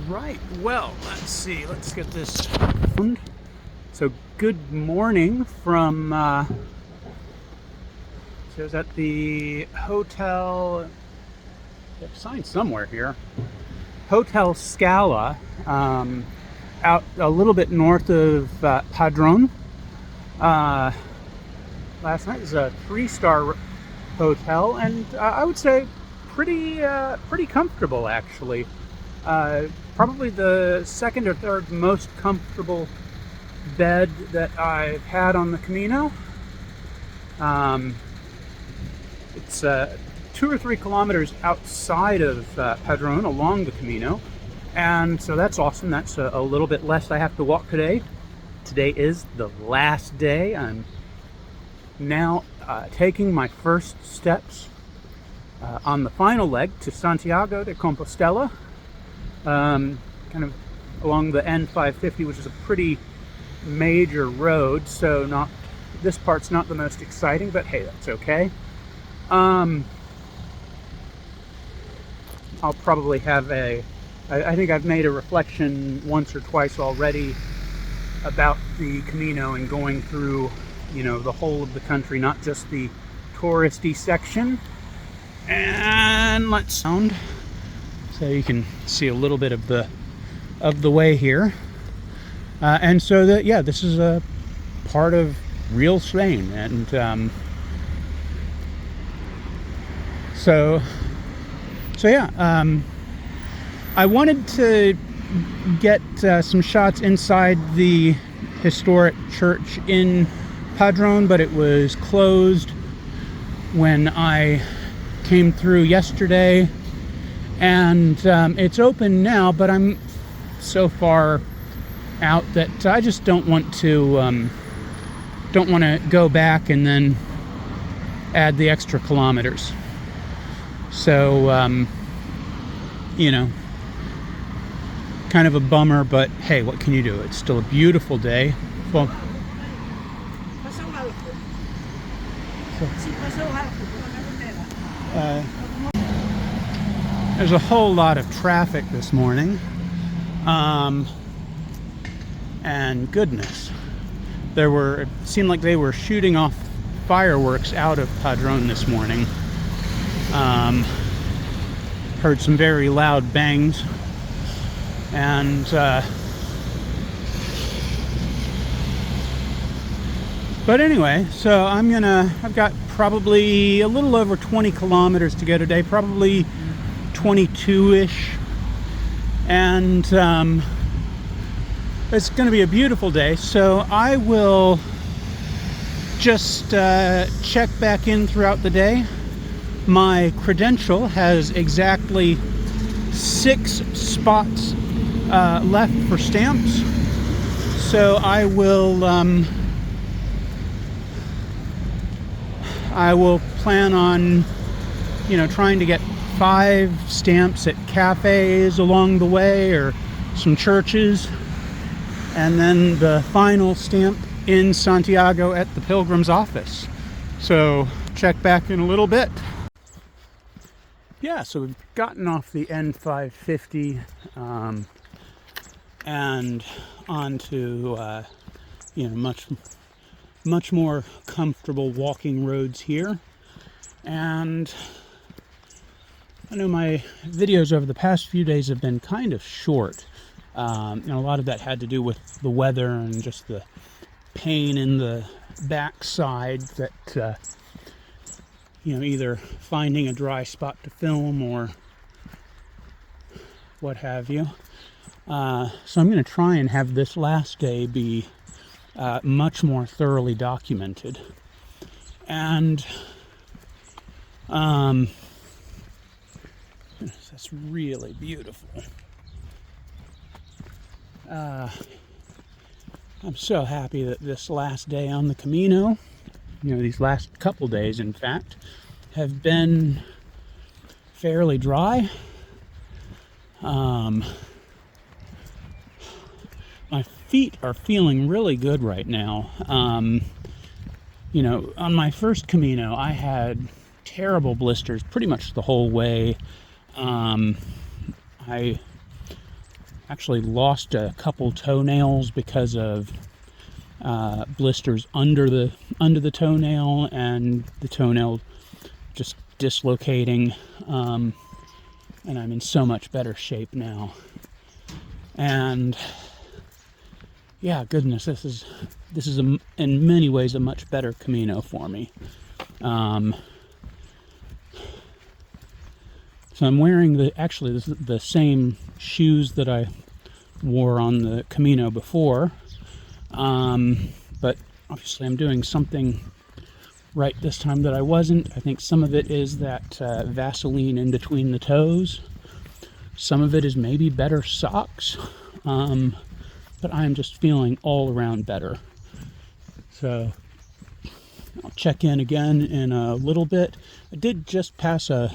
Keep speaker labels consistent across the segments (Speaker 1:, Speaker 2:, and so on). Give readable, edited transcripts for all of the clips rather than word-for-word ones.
Speaker 1: Right, well, let's see, let's get this. So good morning from, so I was at the hotel, they have a sign somewhere here, Hotel Scala, out a little bit north of Padrón. Last night was a 3-star hotel, and I would say pretty comfortable actually. Probably the second or third most comfortable bed that I've had on the Camino. It's 2 or 3 kilometers outside of Padrón along the Camino, and so that's awesome. That's a little bit less I have to walk today. Today is the last day. I'm now taking my first steps on the final leg to Santiago de Compostela, kind of along the N550, which is a pretty major road, so this part's not the most exciting, but hey, that's okay. I'll probably have I think I've made a reflection once or twice already about the Camino and going through, the whole of the country, not just the touristy section. And let's sound so you can see a little bit of the way here. And so this is a part of real Spain, and I wanted to get some shots inside the historic church in Padrón, but it was closed when I came through yesterday, and it's open now, but I'm so far out that I just don't want to go back and then add the extra kilometers. So kind of a bummer, but hey, what can you do? It's still a beautiful day. Well, there's a whole lot of traffic this morning, and goodness, it seemed like they were shooting off fireworks out of Padrón this morning. Heard some very loud bangs, and but anyway, so I've got probably a little over 20 kilometers to go today, probably 22-ish, and it's going to be a beautiful day, so I will just check back in throughout the day. My credential has exactly 6 spots left for stamps, so I will plan on trying to get 5 stamps at cafes along the way, or some churches, and then the final stamp in Santiago at the Pilgrim's office. So check back in a little bit. Yeah, so we've gotten off the N550 and onto much more comfortable walking roads here. And I know my videos over the past few days have been kind of short. A lot of that had to do with the weather and just the pain in the backside that either finding a dry spot to film or what have you. So I'm going to try and have this last day be much more thoroughly documented. And that's really beautiful. I'm so happy that this last day on the Camino, these last couple days in fact, have been fairly dry. My feet are feeling really good right now. On my first Camino, I had terrible blisters pretty much the whole way. I Actually lost a couple toenails because of blisters under the toenail, and the toenail just dislocating, and I'm in so much better shape now. And yeah, goodness, this is in many ways a much better Camino for me. So I'm wearing the same shoes that I wore on the Camino before, but obviously I'm doing something right this time that I wasn't. I think some of it is that Vaseline in between the toes. Some of it is maybe better socks, but I'm just feeling all around better. So I'll check in again in a little bit. I did just pass a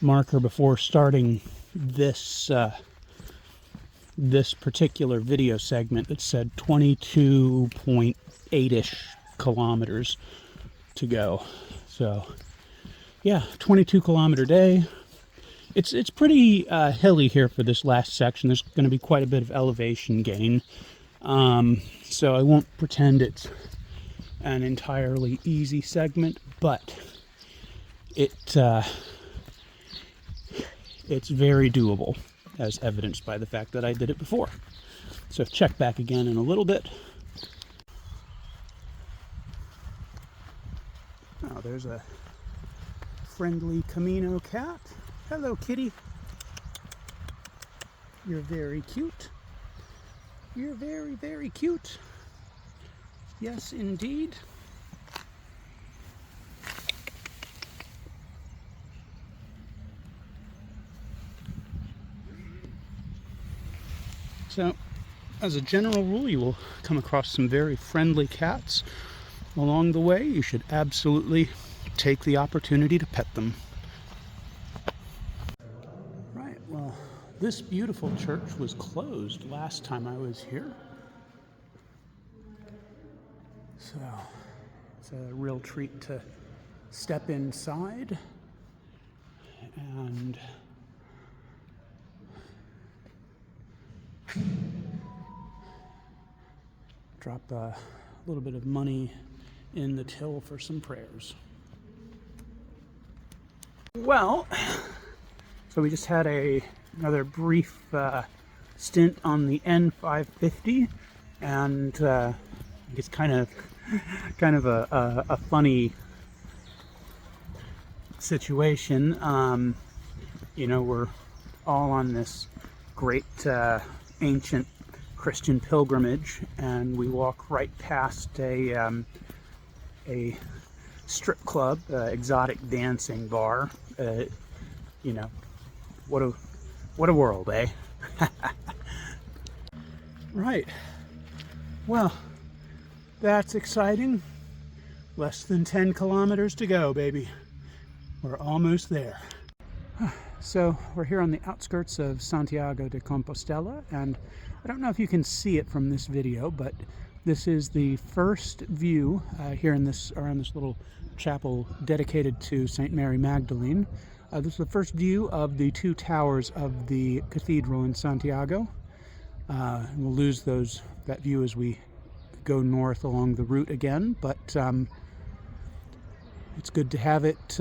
Speaker 1: marker before starting this particular video segment that said 22.8-ish kilometers to go. So yeah, 22-kilometer day. It's pretty hilly here for this last section. There's going to be quite a bit of elevation gain, so I won't pretend it's an entirely easy segment, but it's very doable, as evidenced by the fact that I did it before. So check back again in a little bit. Oh, there's a friendly Camino cat. Hello, kitty. You're very cute. You're very, very cute. Yes, indeed. So, as a general rule, you will come across some very friendly cats along the way. You should absolutely take the opportunity to pet them. Right, well, this beautiful church was closed last time I was here. So, it's a real treat to step inside and drop a little bit of money in the till for some prayers. Well, so we just had another brief stint on the N550, and it's kind of a funny situation. You know, we're all on this great ancient Christian pilgrimage, and we walk right past a strip club, exotic dancing bar. You know, what a world, eh? Right. Well, that's exciting. Less than 10 kilometers to go, baby. We're almost there. So we're here on the outskirts of Santiago de Compostela, and I don't know if you can see it from this video, but this is the first view here in around this little chapel dedicated to St. Mary Magdalene. This is the first view of the two towers of the cathedral in Santiago. We'll lose that view as we go north along the route again, but it's good to have it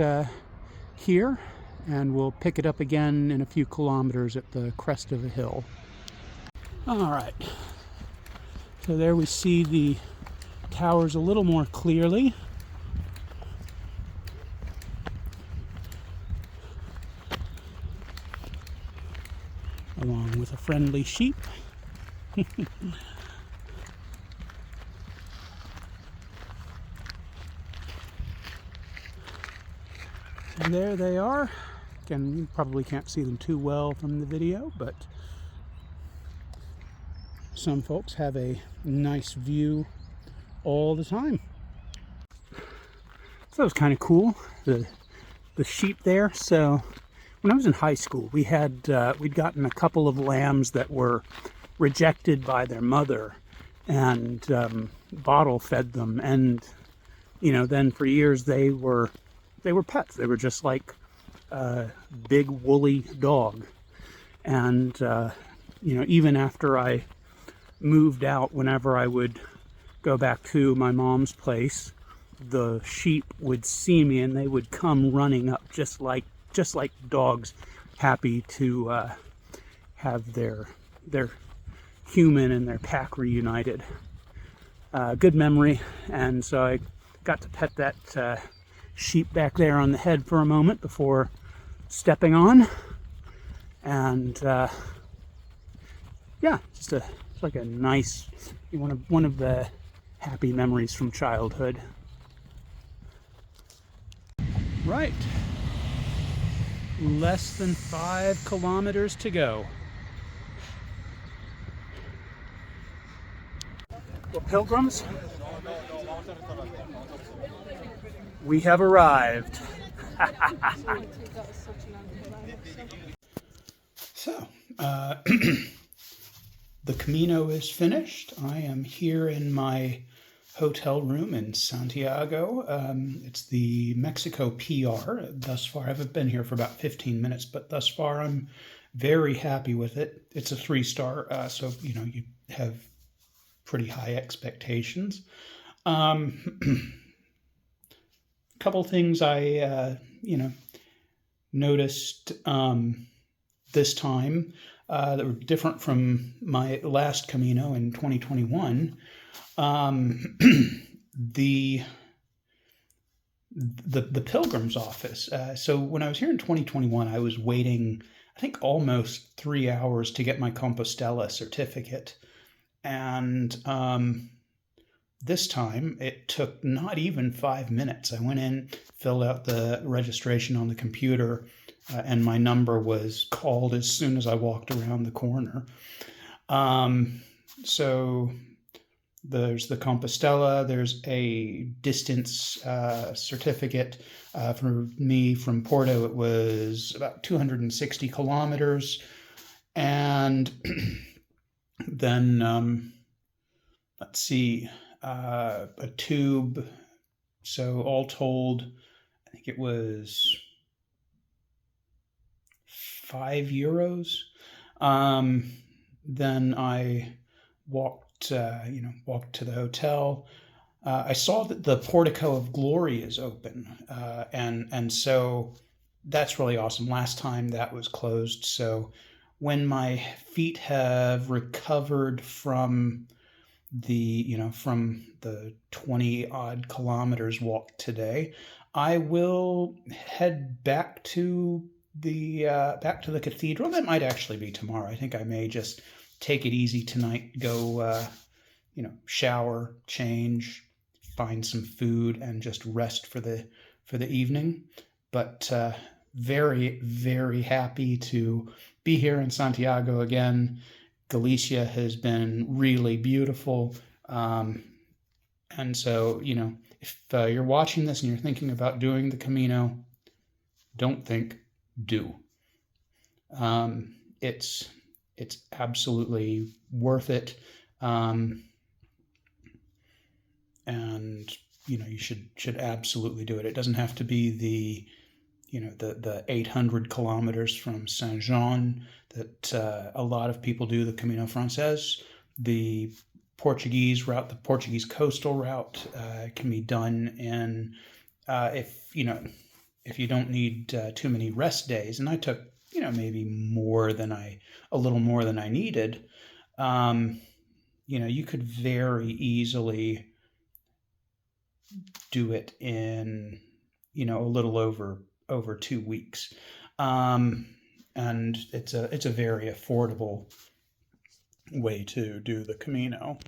Speaker 1: here, and we'll pick it up again in a few kilometers at the crest of a hill. All right, so there we see the towers a little more clearly. Along with a friendly sheep. And there they are. Again, you probably can't see them too well from the video, but some folks have a nice view all the time. So that was kind of cool, the sheep there. So when I was in high school, we'd gotten a couple of lambs that were rejected by their mother, and bottle fed them, and you know, then for years they were pets. They were just like a big woolly dog, and even after I moved out, whenever I would go back to my mom's place, the sheep would see me and they would come running up just like dogs, happy to have their human and their pack reunited. Good memory. And so I got to pet that sheep back there on the head for a moment before stepping on. And yeah, it's like a nice, one of the happy memories from childhood. Right. Less than 5 kilometers to go. Well, pilgrims, we have arrived. So, the Camino is finished. I am here in my hotel room in Santiago. It's the Mexico PR. Thus far, I haven't been here for about 15 minutes, but thus far I'm very happy with it. It's a 3-star, so you have pretty high expectations. Couple things I noticed this time that were different from my last Camino in 2021. The pilgrim's office. So when I was here in 2021, I was waiting, I think, almost 3 hours to get my Compostela certificate. And this time it took not even 5 minutes. I went in, filled out the registration on the computer, and my number was called as soon as I walked around the corner. So there's the Compostela, there's a distance certificate. For me from Porto, it was about 260 kilometers. And then, let's see, a tube. So all told, I think it was €5. Then I walked to the hotel. I saw that the Portico of Glory is open, and so that's really awesome. Last time that was closed, so when my feet have recovered from the 20 odd kilometers walked today, I will head back to the cathedral. That might actually be tomorrow. I think I may just take it easy tonight, go shower, change, find some food, and just rest for the evening. But very, very happy to be here in Santiago again. Galicia has been really beautiful. And so, if you're watching this and you're thinking about doing the Camino, don't think, do. It's absolutely worth it. And you should absolutely do it. It doesn't have to be the 800 kilometers from Saint Jean that a lot of people do, the Camino Frances. The Portuguese route, the Portuguese coastal route, can be done in if you don't need too many rest days. And I took maybe a little more than I needed. You could very easily do it in a little over 2 weeks. And it's a very affordable way to do the Camino.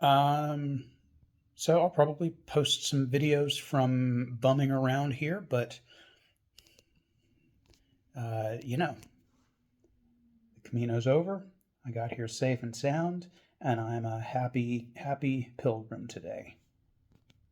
Speaker 1: So I'll probably post some videos from bumming around here, but the Camino's over. I got here safe and sound, and I'm a happy pilgrim today.